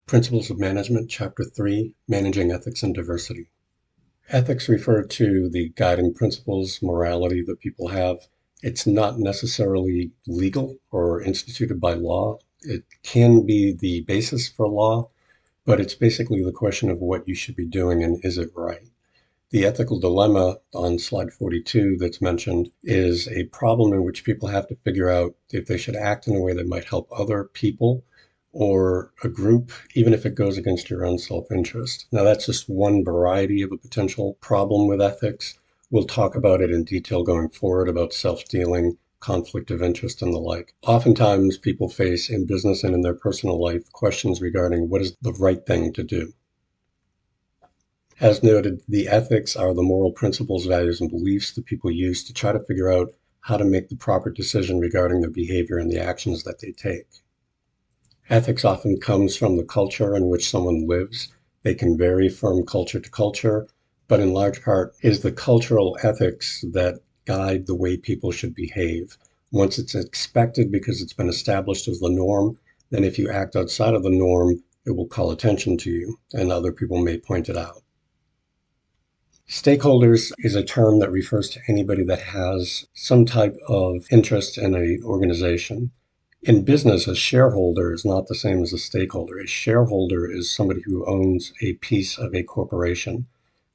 Principles of Management, Chapter 3, Managing Ethics and Diversity. Ethics refer to the guiding principles, morality that people have. It's not necessarily legal or instituted by law. It can be the basis for law, but it's basically the question of what you should be doing and is it right. The ethical dilemma on slide 42 that's mentioned is a problem in which people have to figure out if they should act in a way that might help other people or a group, even if it goes against your own self-interest. Now, that's just one variety of a potential problem with ethics. We'll talk about it in detail going forward about self-dealing, conflict of interest, and the like. Oftentimes, people face in business and in their personal life questions regarding what is the right thing to do. As noted, the ethics are the moral principles, values, and beliefs that people use to try to figure out how to make the proper decision regarding their behavior and the actions that they take. Ethics often comes from the culture in which someone lives. They can vary from culture to culture, but in large part is the cultural ethics that guide the way people should behave. Once it's expected because it's been established as the norm, then if you act outside of the norm, it will call attention to you, and other people may point it out. Stakeholders is a term that refers to anybody that has some type of interest in an organization. In business, a shareholder is not the same as a stakeholder. A shareholder is somebody who owns a piece of a corporation.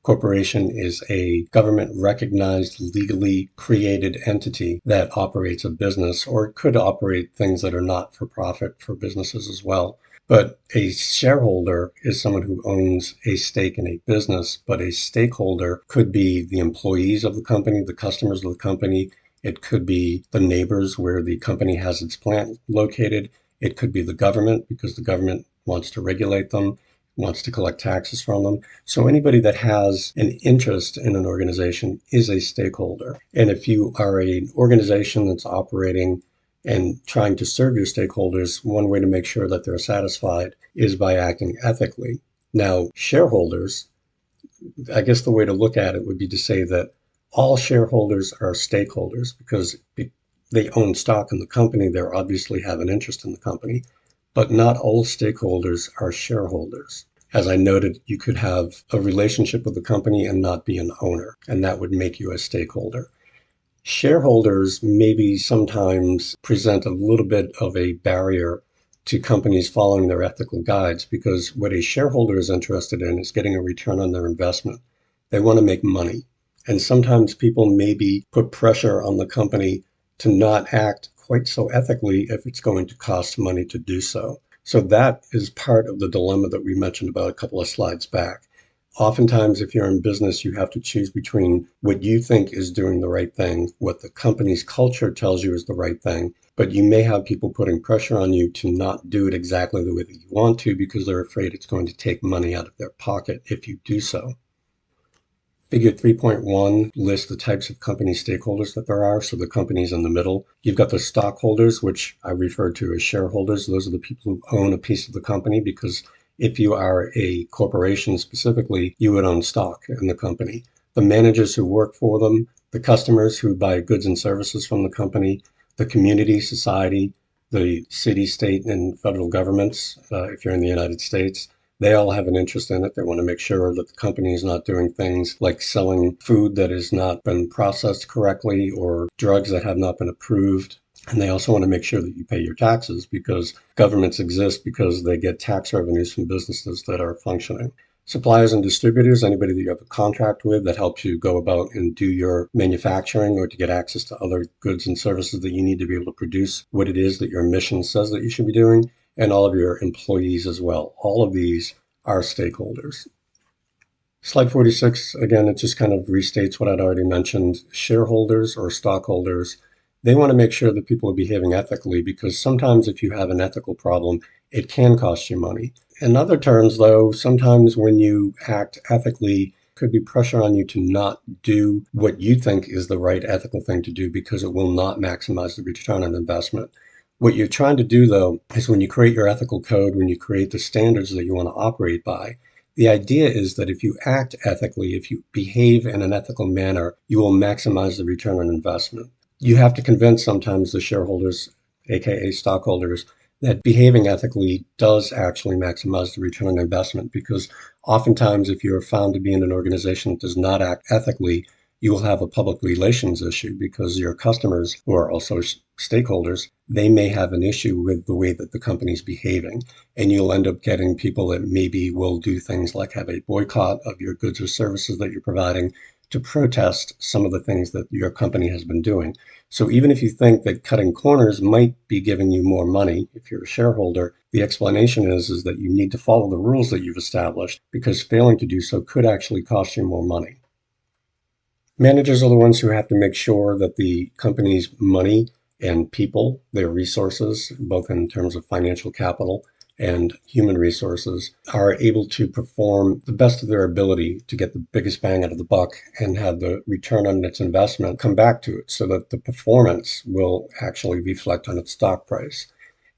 Corporation is a government-recognized, legally created entity that operates a business, or it could operate things that are not for profit for businesses as well. But a shareholder is someone who owns a stake in a business, but a stakeholder could be the employees of the company, the customers of the company. It could be the neighbors where the company has its plant located. It could be the government because the government wants to regulate them, wants to collect taxes from them. So anybody that has an interest in an organization is a stakeholder. And if you are an organization that's operating and trying to serve your stakeholders, one way to make sure that they're satisfied is by acting ethically. Now, shareholders, I guess the way to look at it would be to say that all shareholders are stakeholders because they own stock in the company. They obviously have an interest in the company, but not all stakeholders are shareholders. As I noted, you could have a relationship with the company and not be an owner, and that would make you a stakeholder. Shareholders maybe sometimes present a little bit of a barrier to companies following their ethical guides because what a shareholder is interested in is getting a return on their investment. They want to make money. And sometimes people maybe put pressure on the company to not act quite so ethically if it's going to cost money to do so. So that is part of the dilemma that we mentioned about a couple of slides back. Oftentimes, if you're in business, you have to choose between what you think is doing the right thing, what the company's culture tells you is the right thing, but you may have people putting pressure on you to not do it exactly the way that you want to because they're afraid it's going to take money out of their pocket if you do so. Figure 3.1 lists the types of company stakeholders that there are. So the company's in the middle. You've got the stockholders, which I refer to as shareholders. Those are the people who own a piece of the company because if you are a corporation specifically, you would own stock in the company. The managers who work for them, the customers who buy goods and services from the company, the community, society, the city, state, and federal governments, if you're in the United States, they all have an interest in it. They want to make sure that the company is not doing things like selling food that has not been processed correctly or drugs that have not been approved. And they also want to make sure that you pay your taxes because governments exist because they get tax revenues from businesses that are functioning. Suppliers and distributors, anybody that you have a contract with that helps you go about and do your manufacturing or to get access to other goods and services that you need to be able to produce what it is that your mission says that you should be doing, and all of your employees as well. All of these are stakeholders. Slide 46, again, it just kind of restates what I'd already mentioned. Shareholders or stockholders, they want to make sure that people are behaving ethically because sometimes if you have an ethical problem, it can cost you money. In other terms, though, sometimes when you act ethically, could be pressure on you to not do what you think is the right ethical thing to do because it will not maximize the return on investment. What you're trying to do, though, is when you create your ethical code, when you create the standards that you want to operate by, the idea is that if you act ethically, if you behave in an ethical manner, you will maximize the return on investment. You have to convince sometimes the shareholders, aka stockholders, that behaving ethically does actually maximize the return on investment, because oftentimes if you're found to be in an organization that does not act ethically, you will have a public relations issue because your customers, who are also stakeholders, they may have an issue with the way that the company's behaving. And you'll end up getting people that maybe will do things like have a boycott of your goods or services that you're providing to protest some of the things that your company has been doing. So even if you think that cutting corners might be giving you more money, if you're a shareholder, the explanation is that you need to follow the rules that you've established, because failing to do so could actually cost you more money. Managers are the ones who have to make sure that the company's money and people, their resources, both in terms of financial capital and human resources, are able to perform the best of their ability to get the biggest bang out of the buck and have the return on its investment come back to it, so that the performance will actually reflect on its stock price.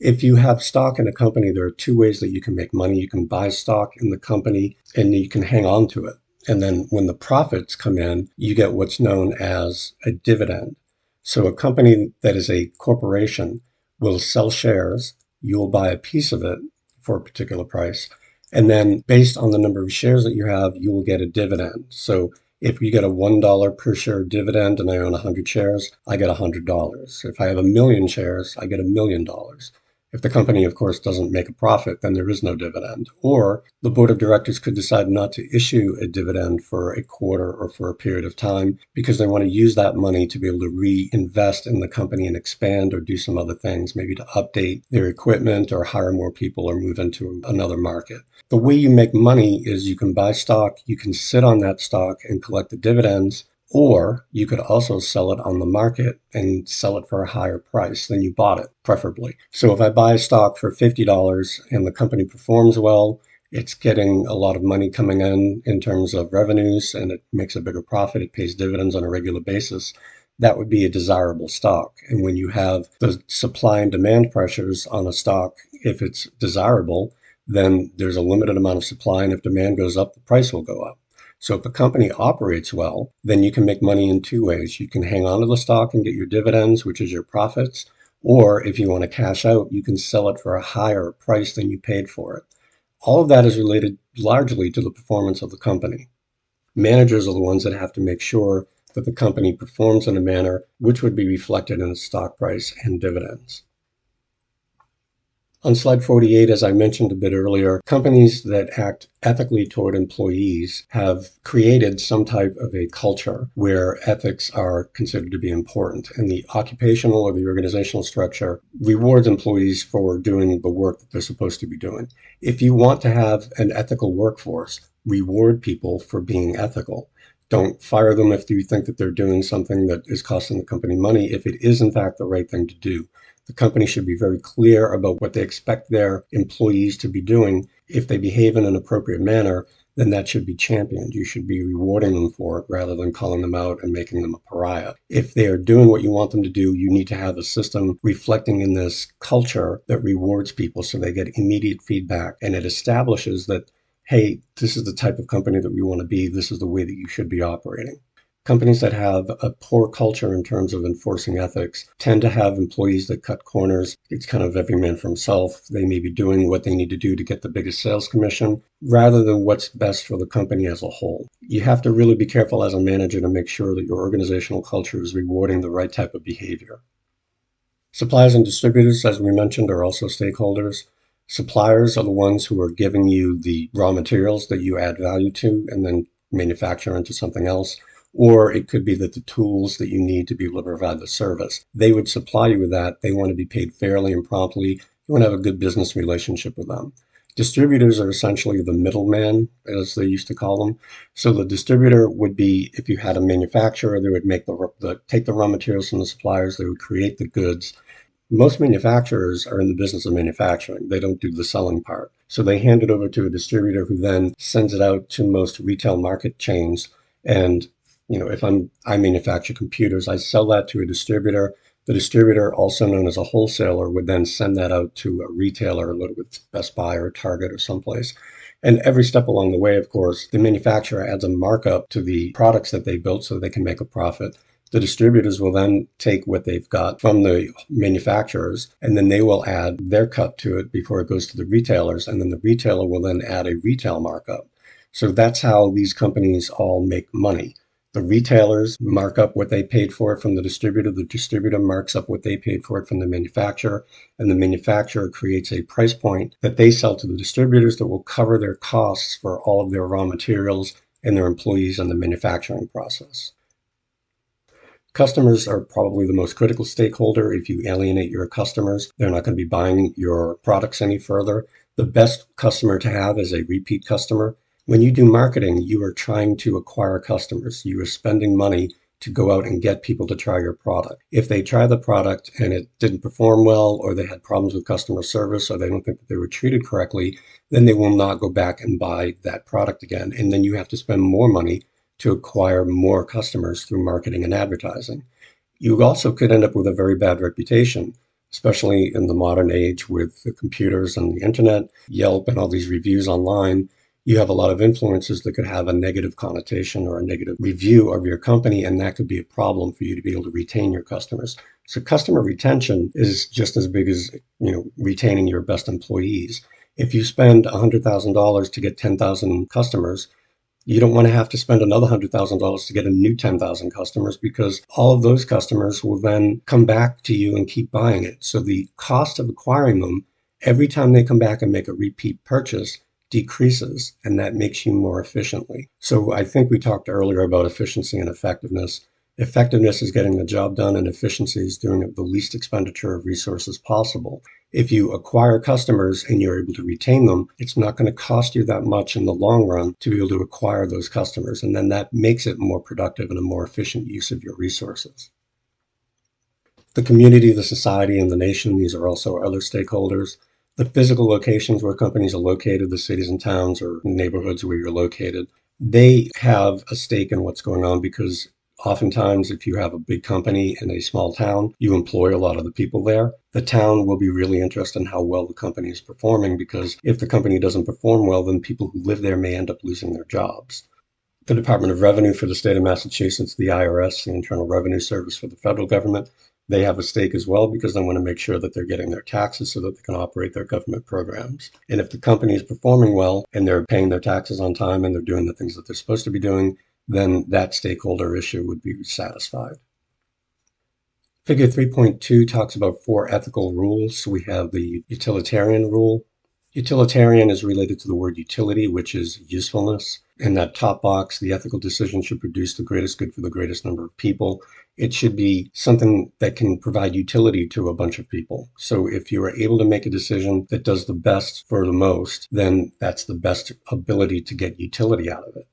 If you have stock in a company, there are two ways that you can make money. You can buy stock in the company and you can hang on to it. And then when the profits come in, you get what's known as a dividend. So a company that is a corporation will sell shares. You will buy a piece of it for a particular price. And then based on the number of shares that you have, you will get a dividend. So if you get a $1 per share dividend and I own 100 shares, I get $100. If I have 1,000,000 shares, I get $1,000,000. If the company, of course, doesn't make a profit, then there is no dividend. Or the board of directors could decide not to issue a dividend for a quarter or for a period of time because they want to use that money to be able to reinvest in the company and expand or do some other things, maybe to update their equipment or hire more people or move into another market. The way you make money is you can buy stock, you can sit on that stock and collect the dividends, or you could also sell it on the market and sell it for a higher price than you bought it, preferably. So if I buy a stock for $50 and the company performs well, it's getting a lot of money coming in terms of revenues, and it makes a bigger profit, it pays dividends on a regular basis, that would be a desirable stock. And when you have the supply and demand pressures on a stock, if it's desirable, then there's a limited amount of supply, and if demand goes up, the price will go up. So if a company operates well, then you can make money in two ways. You can hang on to the stock and get your dividends, which is your profits, or if you want to cash out, you can sell it for a higher price than you paid for it. All of that is related largely to the performance of the company. Managers are the ones that have to make sure that the company performs in a manner which would be reflected in its stock price and dividends. On slide 48, as I mentioned a bit earlier, companies that act ethically toward employees have created some type of a culture where ethics are considered to be important, and the occupational or the organizational structure rewards employees for doing the work that they're supposed to be doing. If you want to have an ethical workforce, reward people for being ethical. Don't fire them if you think that they're doing something that is costing the company money, if it is in fact the right thing to do. The company should be very clear about what they expect their employees to be doing. If they behave in an appropriate manner, then that should be championed. You should be rewarding them for it rather than calling them out and making them a pariah. If they are doing what you want them to do, you need to have a system reflecting in this culture that rewards people so they get immediate feedback, and it establishes that, hey, this is the type of company that we want to be. This is the way that you should be operating. Companies that have a poor culture in terms of enforcing ethics tend to have employees that cut corners. It's kind of every man for himself. They may be doing what they need to do to get the biggest sales commission rather than what's best for the company as a whole. You have to really be careful as a manager to make sure that your organizational culture is rewarding the right type of behavior. Suppliers and distributors, as we mentioned, are also stakeholders. Suppliers are the ones who are giving you the raw materials that you add value to and then manufacture into something else. Or it could be that the tools that you need to be able to provide the service, they would supply you with that. They want to be paid fairly and promptly. You want to have a good business relationship with them. Distributors are essentially the middleman, as they used to call them. So the distributor would be, if you had a manufacturer, they would make take the raw materials from the suppliers, they would create the goods. Most manufacturers are in the business of manufacturing. They don't do the selling part. So they hand it over to a distributor who then sends it out to most retail market chains. And if I manufacture computers, I sell that to a distributor. The distributor, also known as a wholesaler, would then send that out to a retailer, a little bit Best Buy or Target or someplace. And every step along the way, of course, the manufacturer adds a markup to the products that they built so they can make a profit. The distributors will then take what they've got from the manufacturers, and then they will add their cut to it before it goes to the retailers, and then the retailer will then add a retail markup. So that's how these companies all make money. The retailers mark up what they paid for it from the distributor marks up what they paid for it from the manufacturer, and the manufacturer creates a price point that they sell to the distributors that will cover their costs for all of their raw materials and their employees in the manufacturing process. Customers are probably the most critical stakeholder. If you alienate your customers, they're not going to be buying your products any further. The best customer to have is a repeat customer. When you do marketing, you are trying to acquire customers. You are spending money to go out and get people to try your product. If they try the product and it didn't perform well, or they had problems with customer service, or they don't think that they were treated correctly, then they will not go back and buy that product again. And then you have to spend more money to acquire more customers through marketing and advertising. You also could end up with a very bad reputation, especially in the modern age with the computers and the internet, Yelp, and all these reviews online. You have a lot of influencers that could have a negative connotation or a negative review of your company, and that could be a problem for you to be able to retain your customers. So customer retention is just as big as, retaining your best employees. If you spend $100,000 to get 10,000 customers, you don't want to have to spend another $100,000 to get a new 10,000 customers, because all of those customers will then come back to you and keep buying it. So the cost of acquiring them every time they come back and make a repeat purchase decreases, and that makes you more efficiently. So I think we talked earlier about efficiency and effectiveness. Effectiveness is getting the job done, and efficiency is doing the least expenditure of resources possible. If you acquire customers and you're able to retain them, it's not going to cost you that much in the long run to be able to acquire those customers. And then that makes it more productive and a more efficient use of your resources. The community, the society, and the nation, these are also other stakeholders. The physical locations where companies are located, the cities and towns or neighborhoods where you're located, they have a stake in what's going on, because oftentimes, if you have a big company in a small town, you employ a lot of the people there. The town will be really interested in how well the company is performing, because if the company doesn't perform well, then people who live there may end up losing their jobs. The Department of Revenue for the state of Massachusetts, the IRS, the Internal Revenue Service for the federal government, they have a stake as well, because they want to make sure that they're getting their taxes so that they can operate their government programs. And if the company is performing well and they're paying their taxes on time and they're doing the things that they're supposed to be doing, then that stakeholder issue would be satisfied. Figure 3.2 talks about 4 ethical rules. So we have the utilitarian rule. Utilitarian is related to the word utility, which is usefulness. In that top box, the ethical decision should produce the greatest good for the greatest number of people. It should be something that can provide utility to a bunch of people. So if you are able to make a decision that does the best for the most, then that's the best ability to get utility out of it.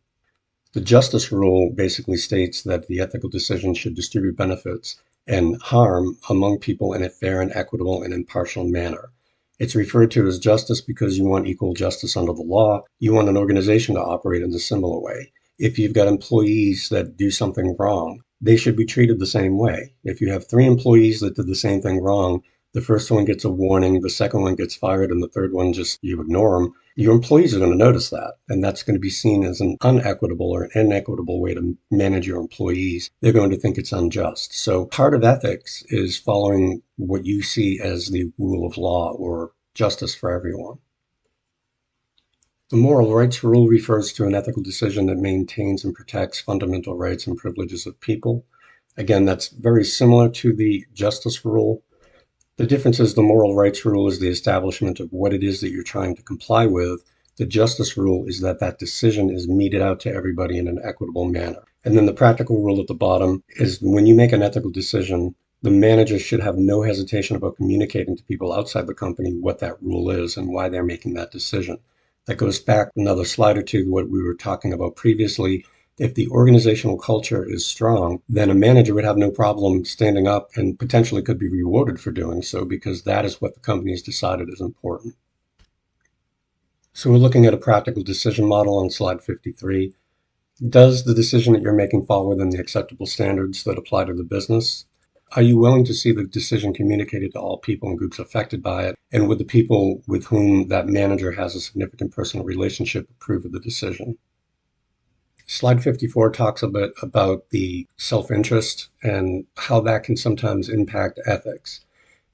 The justice rule basically states that the ethical decision should distribute benefits and harm among people in a fair and equitable and impartial manner. It's referred to as justice because you want equal justice under the law. You want an organization to operate in a similar way. If you've got employees that do something wrong, they should be treated the same way. If you have 3 employees that did the same thing wrong, the first one gets a warning, the second one gets fired, and the third one just you ignore them, your employees are going to notice that. And that's going to be seen as an unequitable or an inequitable way to manage your employees. They're going to think it's unjust. So part of ethics is following what you see as the rule of law or justice for everyone. The moral rights rule refers to an ethical decision that maintains and protects fundamental rights and privileges of people. Again, that's very similar to the justice rule. The difference is the moral rights rule is the establishment of what it is that you're trying to comply with. The justice rule is that that decision is meted out to everybody in an equitable manner. And then the practical rule at the bottom is when you make an ethical decision, the manager should have no hesitation about communicating to people outside the company what that rule is and why they're making that decision. That goes back another slide or two to what we were talking about previously. If the organizational culture is strong, then a manager would have no problem standing up and potentially could be rewarded for doing so, because that is what the company has decided is important. So we're looking at a practical decision model on slide 53. Does the decision that you're making fall within the acceptable standards that apply to the business? Are you willing to see the decision communicated to all people and groups affected by it? And would the people with whom that manager has a significant personal relationship approve of the decision? Slide 54 talks a bit about the self-interest and how that can sometimes impact ethics.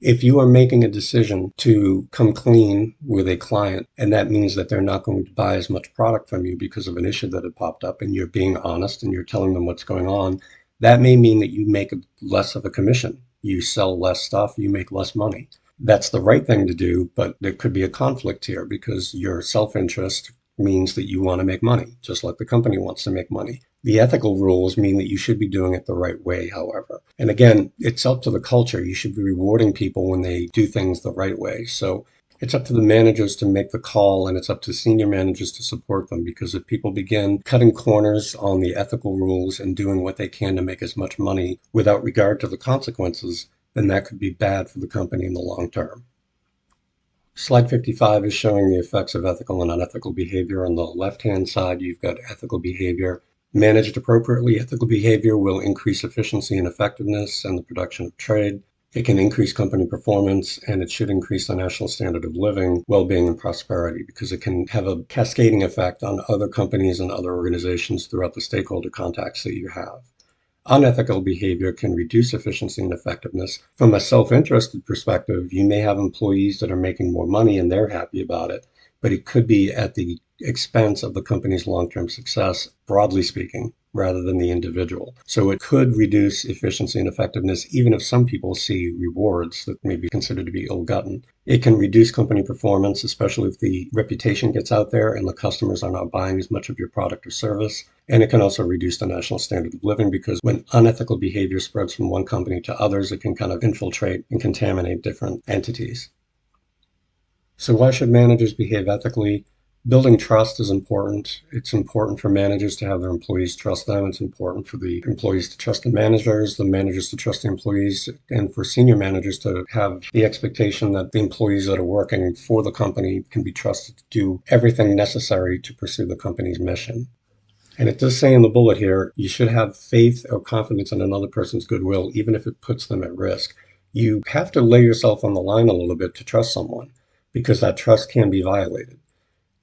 If you are making a decision to come clean with a client, and that means that they're not going to buy as much product from you because of an issue that had popped up, and you're being honest and you're telling them what's going on, that may mean that you make less of a commission. You sell less stuff, you make less money. That's the right thing to do, but there could be a conflict here because your self-interest means that you want to make money, just like the company wants to make money. The ethical rules mean that you should be doing it the right way, however. And again, it's up to the culture. You should be rewarding people when they do things the right way. So it's up to the managers to make the call, and it's up to senior managers to support them, because if people begin cutting corners on the ethical rules and doing what they can to make as much money without regard to the consequences, then that could be bad for the company in the long term. Slide 55 is showing the effects of ethical and unethical behavior. On the left-hand side, you've got ethical behavior. Managed appropriately, ethical behavior will increase efficiency and effectiveness and the production of trade. It can increase company performance, and it should increase the national standard of living, well-being, and prosperity, because it can have a cascading effect on other companies and other organizations throughout the stakeholder contacts that you have. Unethical behavior can reduce efficiency and effectiveness. From a self-interested perspective, you may have employees that are making more money and they're happy about it, but it could be at the expense of the company's long-term success, broadly speaking, rather than the individual. So it could reduce efficiency and effectiveness, even if some people see rewards that may be considered to be ill-gotten. It can reduce company performance, especially if the reputation gets out there and the customers are not buying as much of your product or service. And it can also reduce the national standard of living, because when unethical behavior spreads from one company to others, it can kind of infiltrate and contaminate different entities. So why should managers behave ethically? Building trust is important. It's important for managers to have their employees trust them. It's important for the employees to trust the managers to trust the employees, and for senior managers to have the expectation that the employees that are working for the company can be trusted to do everything necessary to pursue the company's mission. And it does say in the bullet here, you should have faith or confidence in another person's goodwill, even if it puts them at risk. You have to lay yourself on the line a little bit to trust someone, because that trust can be violated.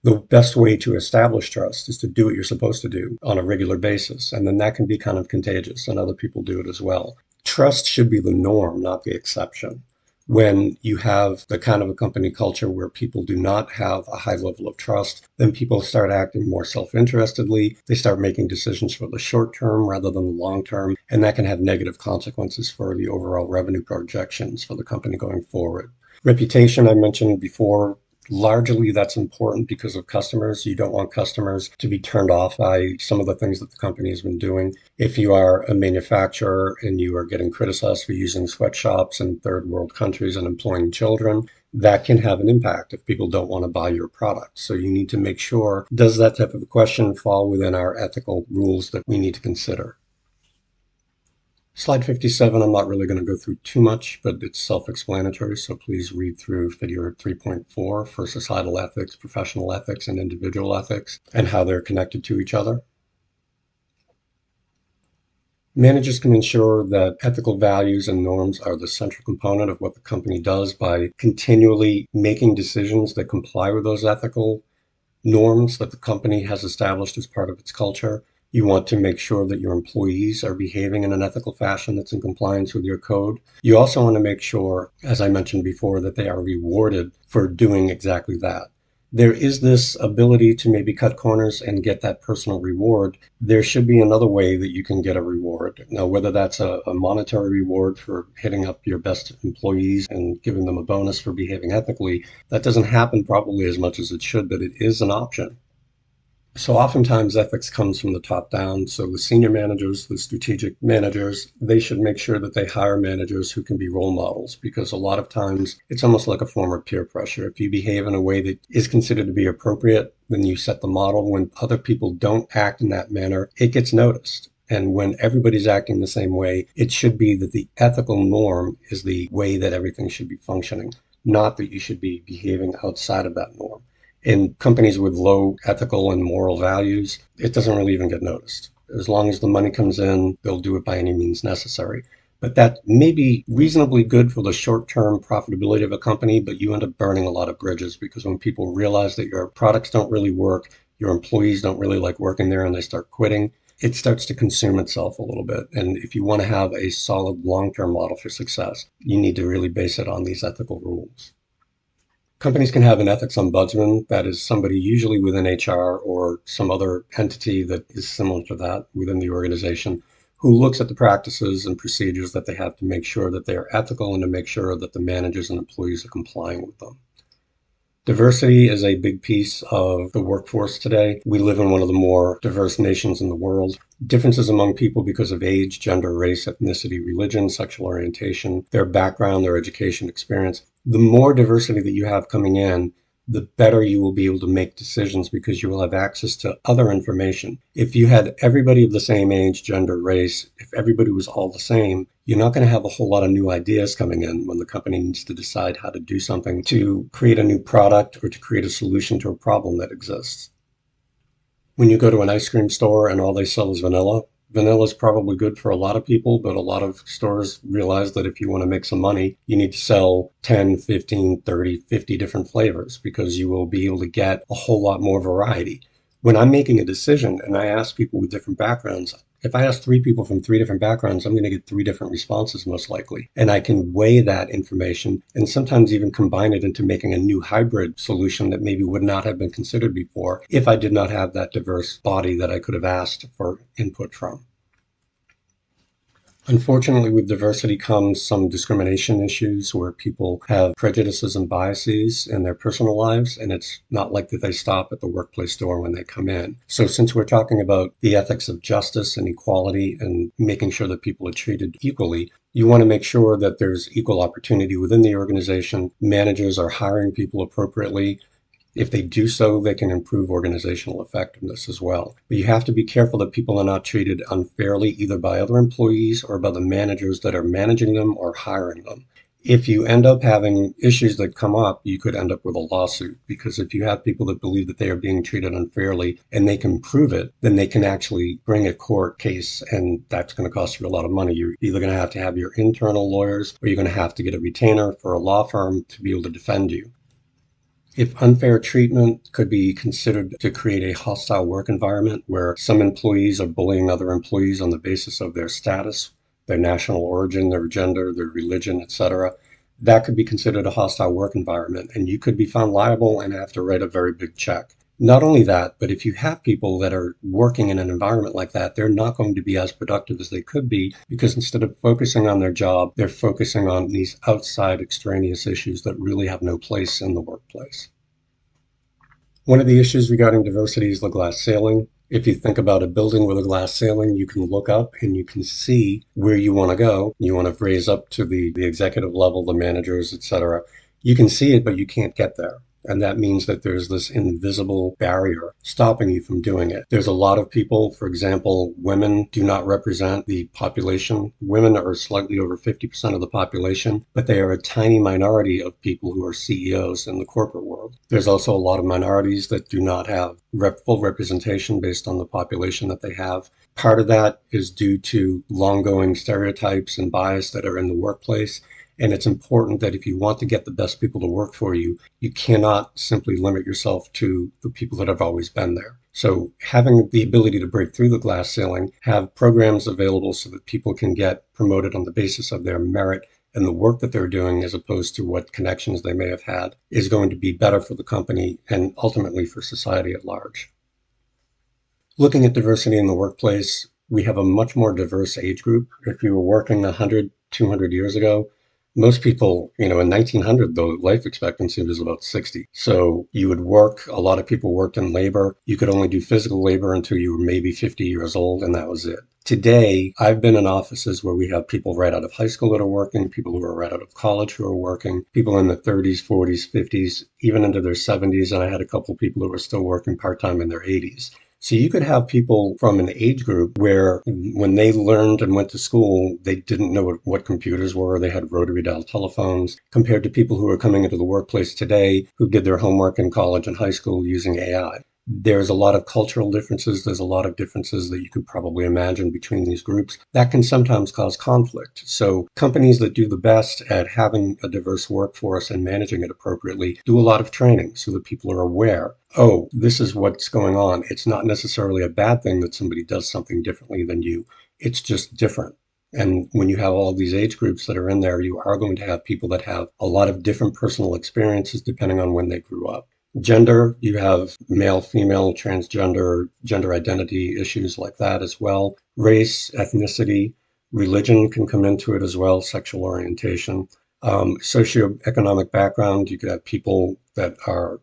The best way to establish trust is to do what you're supposed to do on a regular basis, and then that can be kind of contagious, and other people do it as well. Trust should be the norm, not the exception. When you have the kind of a company culture where people do not have a high level of trust, then people start acting more self-interestedly. They start making decisions for the short term rather than the long term, and that can have negative consequences for the overall revenue projections for the company going forward. Reputation, I mentioned before. Largely, that's important because of customers. You don't want customers to be turned off by some of the things that the company has been doing. If you are a manufacturer and you are getting criticized for using sweatshops in third world countries and employing children, that can have an impact if people don't want to buy your product. So you need to make sure, does that type of a question fall within our ethical rules that we need to consider? Slide 57, I'm not really going to go through too much, but it's self-explanatory, so please read through figure 3.4 for societal ethics, professional ethics, and individual ethics, and how they're connected to each other. Managers can ensure that ethical values and norms are the central component of what the company does by continually making decisions that comply with those ethical norms that the company has established as part of its culture. You want to make sure that your employees are behaving in an ethical fashion that's in compliance with your code. You also want to make sure, as I mentioned before, that they are rewarded for doing exactly that. There is this ability to maybe cut corners and get that personal reward. There should be another way that you can get a reward. Now, whether that's a monetary reward for hitting up your best employees and giving them a bonus for behaving ethically, that doesn't happen probably as much as it should, but it is an option. So oftentimes ethics comes from the top down. So the senior managers, the strategic managers, they should make sure that they hire managers who can be role models, because a lot of times it's almost like a form of peer pressure. If you behave in a way that is considered to be appropriate, then you set the model. When other people don't act in that manner, it gets noticed. And when everybody's acting the same way, it should be that the ethical norm is the way that everything should be functioning, not that you should be behaving outside of that norm. In companies with low ethical and moral values, it doesn't really even get noticed. As long as the money comes in, they'll do it by any means necessary. But that may be reasonably good for the short-term profitability of a company, but you end up burning a lot of bridges, because when people realize that your products don't really work, your employees don't really like working there and they start quitting, it starts to consume itself a little bit. And if you want to have a solid long-term model for success, you need to really base it on these ethical rules. Companies can have an ethics ombudsman, that is somebody usually within HR or some other entity that is similar to that within the organization, who looks at the practices and procedures that they have to make sure that they are ethical and to make sure that the managers and employees are complying with them. Diversity is a big piece of the workforce today. We live in one of the more diverse nations in the world. Differences among people because of age, gender, race, ethnicity, religion, sexual orientation, their background, their education experience. The more diversity that you have coming in, the better you will be able to make decisions because you will have access to other information. If you had everybody of the same age, gender, race, if everybody was all the same, you're not going to have a whole lot of new ideas coming in when the company needs to decide how to do something to create a new product or to create a solution to a problem that exists. When you go to an ice cream store and all they sell is vanilla, vanilla is probably good for a lot of people, but a lot of stores realize that if you want to make some money, you need to sell 10, 15, 30, 50 different flavors because you will be able to get a whole lot more variety. When I'm making a decision and I ask people with different backgrounds, if I ask three people from three different backgrounds, I'm going to get three different responses most likely. And I can weigh that information and sometimes even combine it into making a new hybrid solution that maybe would not have been considered before if I did not have that diverse body that I could have asked for input from. Unfortunately, with diversity comes some discrimination issues where people have prejudices and biases in their personal lives, and it's not like that they stop at the workplace door when they come in. So since we're talking about the ethics of justice and equality and making sure that people are treated equally, you want to make sure that there's equal opportunity within the organization. Managers are hiring people appropriately. If they do so, they can improve organizational effectiveness as well. But you have to be careful that people are not treated unfairly either by other employees or by the managers that are managing them or hiring them. If you end up having issues that come up, you could end up with a lawsuit because if you have people that believe that they are being treated unfairly and they can prove it, then they can actually bring a court case and that's going to cost you a lot of money. You're either going to have your internal lawyers or you're going to have to get a retainer for a law firm to be able to defend you. If unfair treatment could be considered to create a hostile work environment where some employees are bullying other employees on the basis of their status, their national origin, their gender, their religion, etc., that could be considered a hostile work environment, and you could be found liable and have to write a very big check. Not only that, but if you have people that are working in an environment like that, they're not going to be as productive as they could be because instead of focusing on their job, they're focusing on these outside extraneous issues that really have no place in the workplace. One of the issues regarding diversity is the glass ceiling. If you think about a building with a glass ceiling, you can look up and you can see where you want to go. You want to raise up to the executive level, the managers, etc. You can see it, but you can't get there. And that means that there's this invisible barrier stopping you from doing it. There's a lot of people, for example, women do not represent the population. Women are slightly over 50% of the population, but they are a tiny minority of people who are CEOs in the corporate world. There's also a lot of minorities that do not have full representation based on the population that they have. Part of that is due to long-going stereotypes and bias that are in the workplace. And it's important that if you want to get the best people to work for you, you cannot simply limit yourself to the people that have always been there. So having the ability to break through the glass ceiling, have programs available so that people can get promoted on the basis of their merit and the work that they're doing as opposed to what connections they may have had is going to be better for the company and ultimately for society at large. Looking at diversity in the workplace, we have a much more diverse age group. If you were working 100, 200 years ago, most people, in 1900, the life expectancy was about 60. So you would work, a lot of people worked in labor. You could only do physical labor until you were maybe 50 years old, and that was it. Today, I've been in offices where we have people right out of high school that are working, people who are right out of college who are working, people in the 30s, 40s, 50s, even into their 70s, and I had a couple of people who were still working part-time in their 80s. So you could have people from an age group where when they learned and went to school, they didn't know what computers were. They had rotary dial telephones compared to people who are coming into the workplace today who did their homework in college and high school using AI. There's a lot of cultural differences. There's a lot of differences that you could probably imagine between these groups. That can sometimes cause conflict. So companies that do the best at having a diverse workforce and managing it appropriately do a lot of training so that people are aware. Oh, this is what's going on. It's not necessarily a bad thing that somebody does something differently than you. It's just different. And when you have all of these age groups that are in there, you are going to have people that have a lot of different personal experiences depending on when they grew up. Gender, you have male, female, transgender, gender identity issues like that as well. Race, ethnicity, religion can come into it as well, sexual orientation. Socioeconomic background, you could have people that are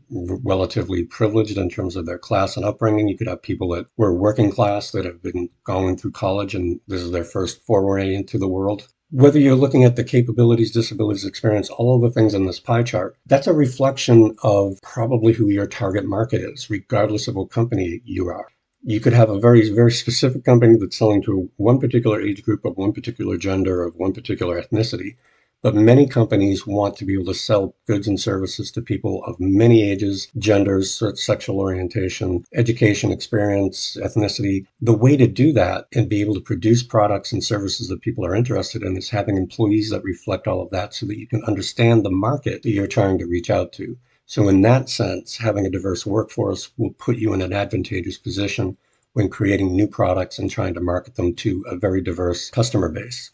relatively privileged in terms of their class and upbringing. You could have people that were working class that have been going through college and this is their first foray into the world. Whether you're looking at the capabilities, disabilities, experience, all of the things in this pie chart, that's a reflection of probably who your target market is, regardless of what company you are. You could have a very, very specific company that's selling to one particular age group of one particular gender, of one particular ethnicity. But many companies want to be able to sell goods and services to people of many ages, genders, sexual orientation, education, experience, ethnicity. The way to do that and be able to produce products and services that people are interested in is having employees that reflect all of that so that you can understand the market that you're trying to reach out to. So in that sense, having a diverse workforce will put you in an advantageous position when creating new products and trying to market them to a very diverse customer base.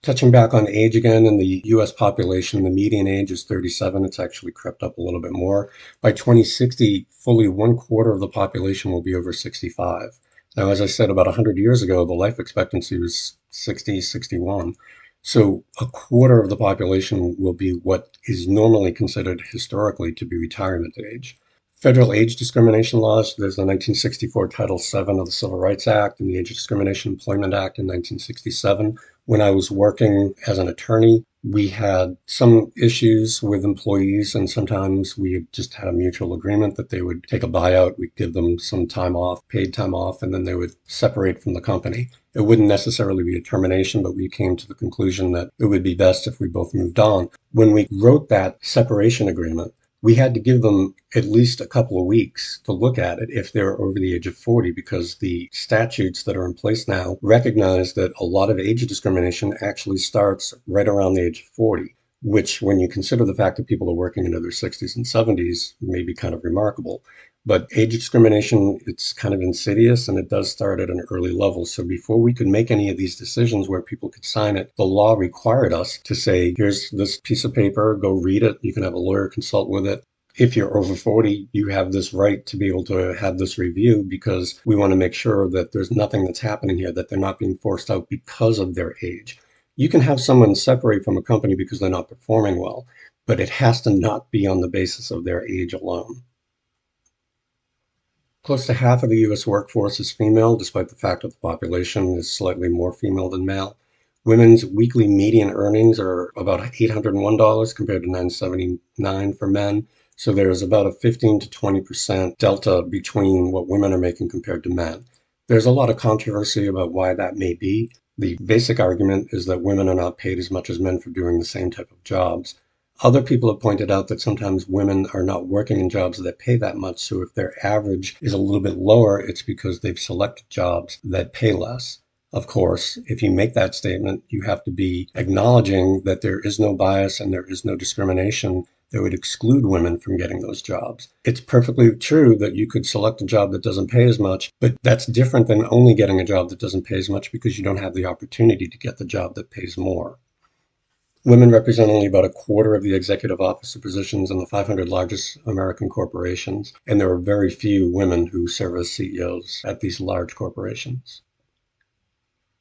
Touching back on age again, in the US population, the median age is 37. It's actually crept up a little bit more. By 2060, fully one quarter of the population will be over 65. Now, as I said, about 100 years ago, the life expectancy was 60, 61. So a quarter of the population will be what is normally considered historically to be retirement age. Federal age discrimination laws, there's the 1964 Title VII of the Civil Rights Act and the Age Discrimination Employment Act in 1967. When I was working as an attorney, we had some issues with employees, and sometimes we just had a mutual agreement that they would take a buyout. We'd give them some time off, paid time off, and then they would separate from the company. It wouldn't necessarily be a termination, but we came to the conclusion that it would be best if we both moved on. When we wrote that separation agreement, we had to give them at least a couple of weeks to look at it if they're over the age of 40, because the statutes that are in place now recognize that a lot of age discrimination actually starts right around the age of 40, which when you consider the fact that people are working into their 60s and 70s may be kind of remarkable. But age discrimination, it's kind of insidious and it does start at an early level. So before we could make any of these decisions where people could sign it, the law required us to say, here's this piece of paper, go read it. You can have a lawyer consult with it. If you're over 40, you have this right to be able to have this review because we want to make sure that there's nothing that's happening here, that they're not being forced out because of their age. You can have someone separate from a company because they're not performing well, but it has to not be on the basis of their age alone. Close to half of the US workforce is female, despite the fact that the population is slightly more female than male. Women's weekly median earnings are about $801 compared to $979 for men. So there's about a 15 to 20% delta between what women are making compared to men. There's a lot of controversy about why that may be. The basic argument is that women are not paid as much as men for doing the same type of jobs. Other people have pointed out that sometimes women are not working in jobs that pay that much. So if their average is a little bit lower, it's because they've selected jobs that pay less. Of course, if you make that statement, you have to be acknowledging that there is no bias and there is no discrimination that would exclude women from getting those jobs. It's perfectly true that you could select a job that doesn't pay as much, but that's different than only getting a job that doesn't pay as much because you don't have the opportunity to get the job that pays more. Women represent only about a quarter of the executive officer positions in the 500 largest American corporations, and there are very few women who serve as CEOs at these large corporations.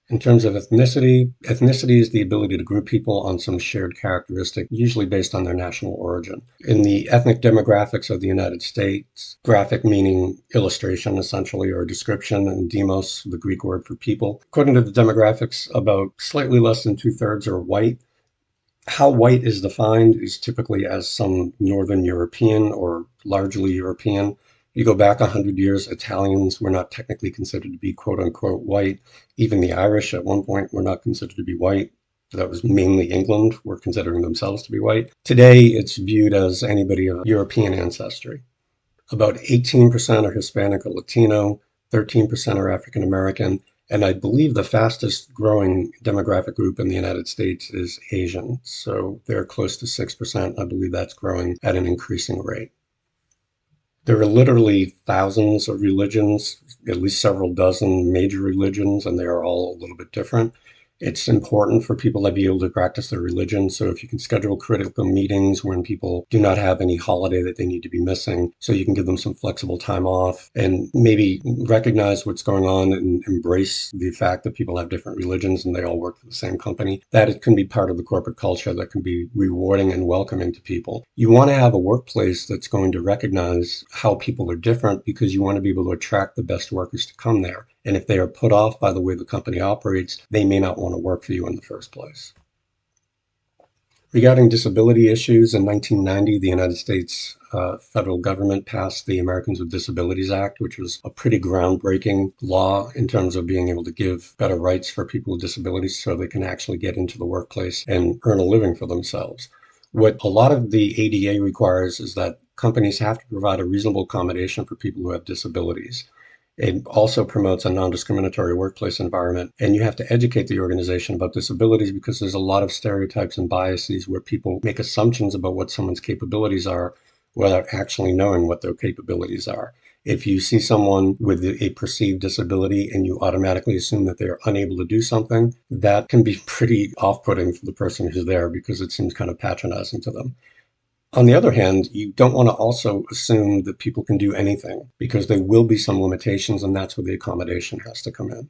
In terms of ethnicity, ethnicity is the ability to group people on some shared characteristic, usually based on their national origin. In the ethnic demographics of the United States, graphic meaning illustration essentially, or description, and demos, the Greek word for people. According to the demographics, about slightly less than 2/3 are white. How white is defined is typically as some Northern European or largely European. You go back 100 years, Italians were not technically considered to be quote unquote white. Even the Irish at one point were not considered to be white. That was mainly England, were considering themselves to be white. Today, it's viewed as anybody of European ancestry. About 18% are Hispanic or Latino, 13% are African American, and I believe the fastest growing demographic group in the United States is Asian. So they're close to 6%. I believe that's growing at an increasing rate. There are literally thousands of religions, at least several dozen major religions, and they are all a little bit different. It's important for people to be able to practice their religion. So if you can schedule critical meetings when people do not have any holiday that they need to be missing, so you can give them some flexible time off and maybe recognize what's going on and embrace the fact that people have different religions and they all work for the same company, that it can be part of the corporate culture that can be rewarding and welcoming to people. You want to have a workplace that's going to recognize how people are different because you want to be able to attract the best workers to come there. And if they are put off by the way the company operates, they may not want to work for you in the first place. Regarding disability issues, in 1990, the United States federal government passed the Americans with Disabilities Act, which was a pretty groundbreaking law in terms of being able to give better rights for people with disabilities so they can actually get into the workplace and earn a living for themselves. What a lot of the ADA requires is that companies have to provide a reasonable accommodation for people who have disabilities. It also promotes a non-discriminatory workplace environment, and you have to educate the organization about disabilities because there's a lot of stereotypes and biases where people make assumptions about what someone's capabilities are without actually knowing what their capabilities are. If you see someone with a perceived disability and you automatically assume that they are unable to do something, that can be pretty off-putting for the person who's there because it seems kind of patronizing to them. On the other hand, you don't want to also assume that people can do anything because there will be some limitations, and that's where the accommodation has to come in.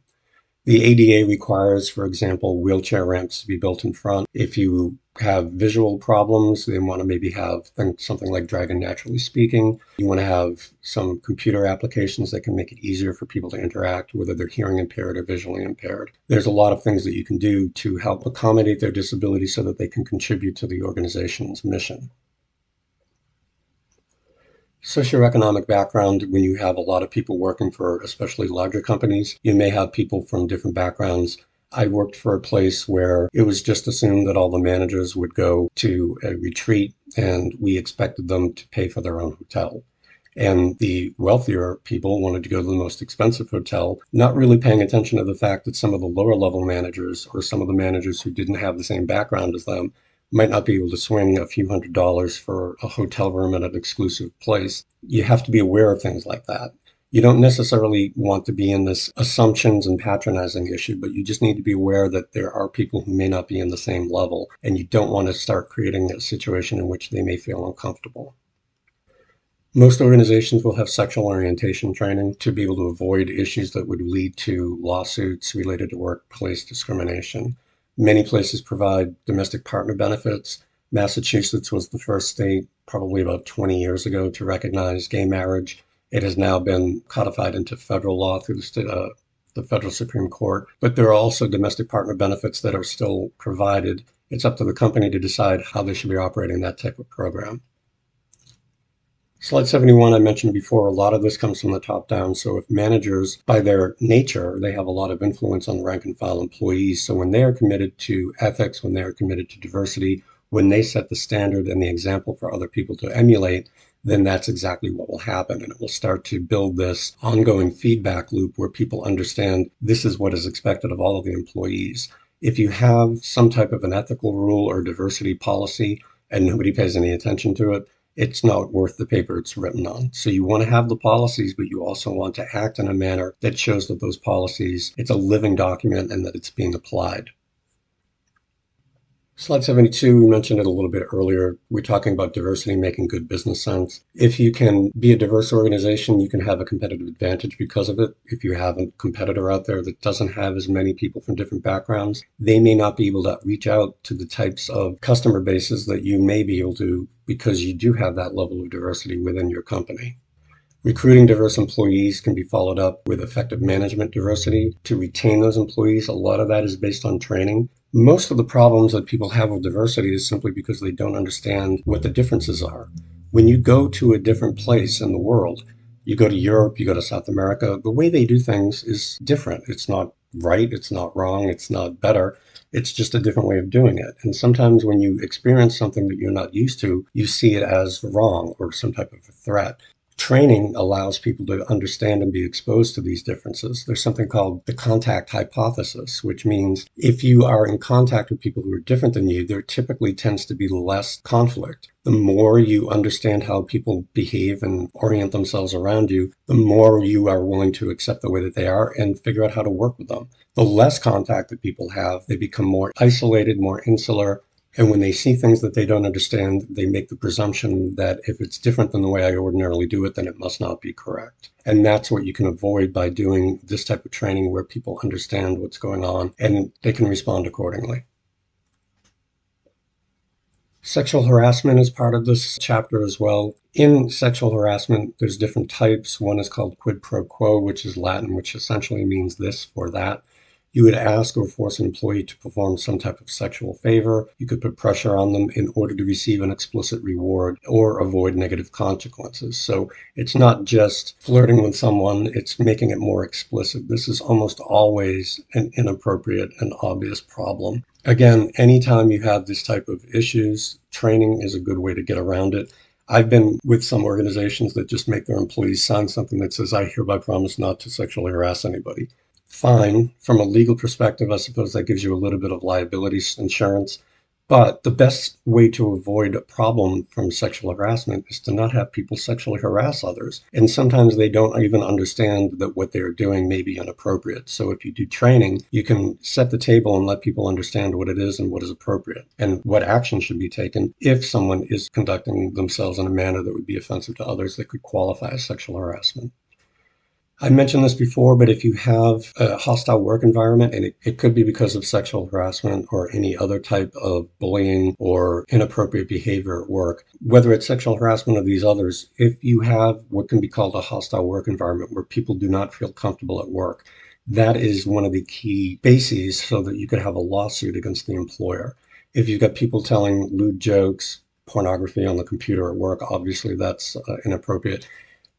The ADA requires, for example, wheelchair ramps to be built in front. If you have visual problems, they want to maybe have something like Dragon Naturally Speaking. You want to have some computer applications that can make it easier for people to interact, whether they're hearing impaired or visually impaired. There's a lot of things that you can do to help accommodate their disability so that they can contribute to the organization's mission. Socioeconomic background, when you have a lot of people working for especially larger companies, you may have people from different backgrounds. I worked for a place where it was just assumed that all the managers would go to a retreat and we expected them to pay for their own hotel. And the wealthier people wanted to go to the most expensive hotel, not really paying attention to the fact that some of the lower level managers or some of the managers who didn't have the same background as them might not be able to swing a few $100s for a hotel room at an exclusive place. You have to be aware of things like that. You don't necessarily want to be in this assumptions and patronizing issue, but you just need to be aware that there are people who may not be in the same level, and you don't want to start creating a situation in which they may feel uncomfortable. Most organizations will have sexual orientation training to be able to avoid issues that would lead to lawsuits related to workplace discrimination. Many places provide domestic partner benefits. Massachusetts was the first state, probably about 20 years ago, to recognize gay marriage. It has now been codified into federal law through the federal Supreme Court. But there are also domestic partner benefits that are still provided. It's up to the company to decide how they should be operating that type of program. Slide 71, I mentioned before, a lot of this comes from the top down. So if managers, by their nature, they have a lot of influence on rank and file employees. So when they are committed to ethics, when they are committed to diversity, when they set the standard and the example for other people to emulate, then that's exactly what will happen. And it will start to build this ongoing feedback loop where people understand this is what is expected of all of the employees. If you have some type of an ethical rule or diversity policy and nobody pays any attention to it, it's not worth the paper it's written on. So you want to have the policies, but you also want to act in a manner that shows that those policies, it's a living document and that it's being applied. Slide 72, we mentioned it a little bit earlier. We're talking about diversity making good business sense. If you can be a diverse organization, you can have a competitive advantage because of it. If you have a competitor out there that doesn't have as many people from different backgrounds, they may not be able to reach out to the types of customer bases that you may be able to because you do have that level of diversity within your company. Recruiting diverse employees can be followed up with effective management diversity. To retain those employees, a lot of that is based on training. Most of the problems that people have with diversity is simply because they don't understand what the differences are. When you go to a different place in the world, you go to Europe, you go to South America, the way they do things is different. It's not right, it's not wrong, it's not better. It's just a different way of doing it. And sometimes when you experience something that you're not used to, you see it as wrong or some type of a threat. Training allows people to understand and be exposed to these differences. There's something called the contact hypothesis, which means if you are in contact with people who are different than you, there typically tends to be less conflict. The more you understand how people behave and orient themselves around you, the more you are willing to accept the way that they are and figure out how to work with them. The less contact that people have, they become more isolated, more insular, and when they see things that they don't understand, they make the presumption that if it's different than the way I ordinarily do it, then it must not be correct. And that's what you can avoid by doing this type of training where people understand what's going on and they can respond accordingly. Sexual harassment is part of this chapter as well. In sexual harassment, there's different types. One is called quid pro quo, which is Latin, which essentially means this or that. You would ask or force an employee to perform some type of sexual favor. You could put pressure on them in order to receive an explicit reward or avoid negative consequences. So it's not just flirting with someone, it's making it more explicit. This is almost always an inappropriate and obvious problem. Again, anytime you have this type of issues, training is a good way to get around it. I've been with some organizations that just make their employees sign something that says, I hereby promise not to sexually harass anybody. Fine. From a legal perspective, I suppose that gives you a little bit of liability insurance. But the best way to avoid a problem from sexual harassment is to not have people sexually harass others. And sometimes they don't even understand that what they're doing may be inappropriate. So if you do training, you can set the table and let people understand what it is and what is appropriate and what action should be taken if someone is conducting themselves in a manner that would be offensive to others that could qualify as sexual harassment. I mentioned this before, but if you have a hostile work environment, and it could be because of sexual harassment or any other type of bullying or inappropriate behavior at work, whether it's sexual harassment or these others, if you have what can be called a hostile work environment where people do not feel comfortable at work, that is one of the key bases so that you could have a lawsuit against the employer. If you've got people telling lewd jokes, pornography on the computer at work, obviously that's inappropriate.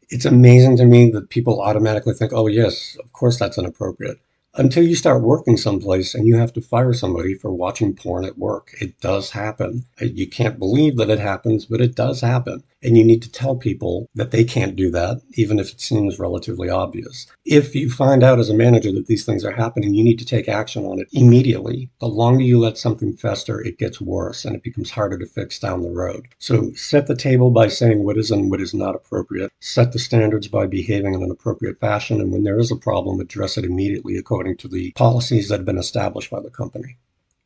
It's amazing to me that people automatically think, oh, yes, of course that's inappropriate. Until you start working someplace and you have to fire somebody for watching porn at work. It does happen. You can't believe that it happens, but it does happen. And you need to tell people that they can't do that, even if it seems relatively obvious. If you find out as a manager that these things are happening, you need to take action on it immediately. The longer you let something fester, it gets worse and it becomes harder to fix down the road. So set the table by saying what is and what is not appropriate. Set the standards by behaving in an appropriate fashion. And when there is a problem, address it immediately according to the policies that have been established by the company.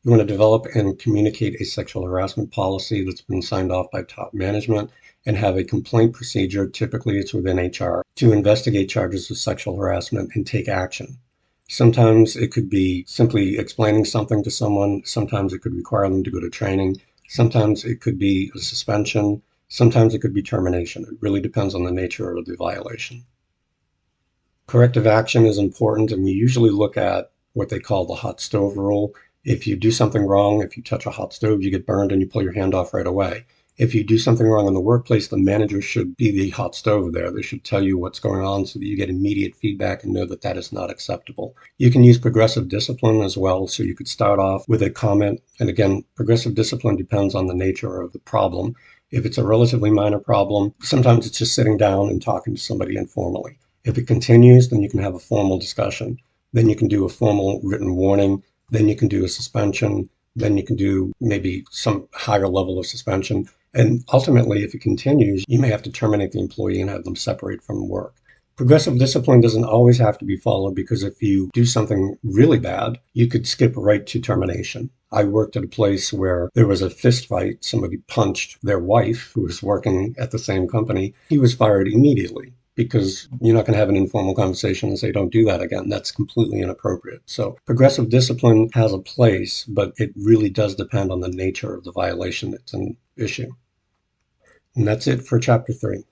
You want to develop and communicate a sexual harassment policy that's been signed off by top management and have a complaint procedure, typically it's within HR, to investigate charges of sexual harassment and take action. Sometimes it could be simply explaining something to someone. Sometimes it could require them to go to training. Sometimes it could be a suspension. Sometimes it could be termination. It really depends on the nature of the violation. Corrective action is important, and we usually look at what they call the hot stove rule. If you do something wrong, if you touch a hot stove, you get burned and you pull your hand off right away. If you do something wrong in the workplace, the manager should be the hot stove there. They should tell you what's going on so that you get immediate feedback and know that that is not acceptable. You can use progressive discipline as well. So you could start off with a comment. And again, progressive discipline depends on the nature of the problem. If it's a relatively minor problem, sometimes it's just sitting down and talking to somebody informally. If it continues, then you can have a formal discussion. Then you can do a formal written warning. Then you can do a suspension. Then you can do maybe some higher level of suspension. And ultimately, if it continues, you may have to terminate the employee and have them separate from work. Progressive discipline doesn't always have to be followed, because if you do something really bad, you could skip right to termination. I worked at a place where there was a fist fight. Somebody punched their wife, who was working at the same company. He was fired immediately, because you're not going to have an informal conversation and say, don't do that again. That's completely inappropriate. So progressive discipline has a place, but it really does depend on the nature of the violation that's an issue. And that's it for Chapter 3.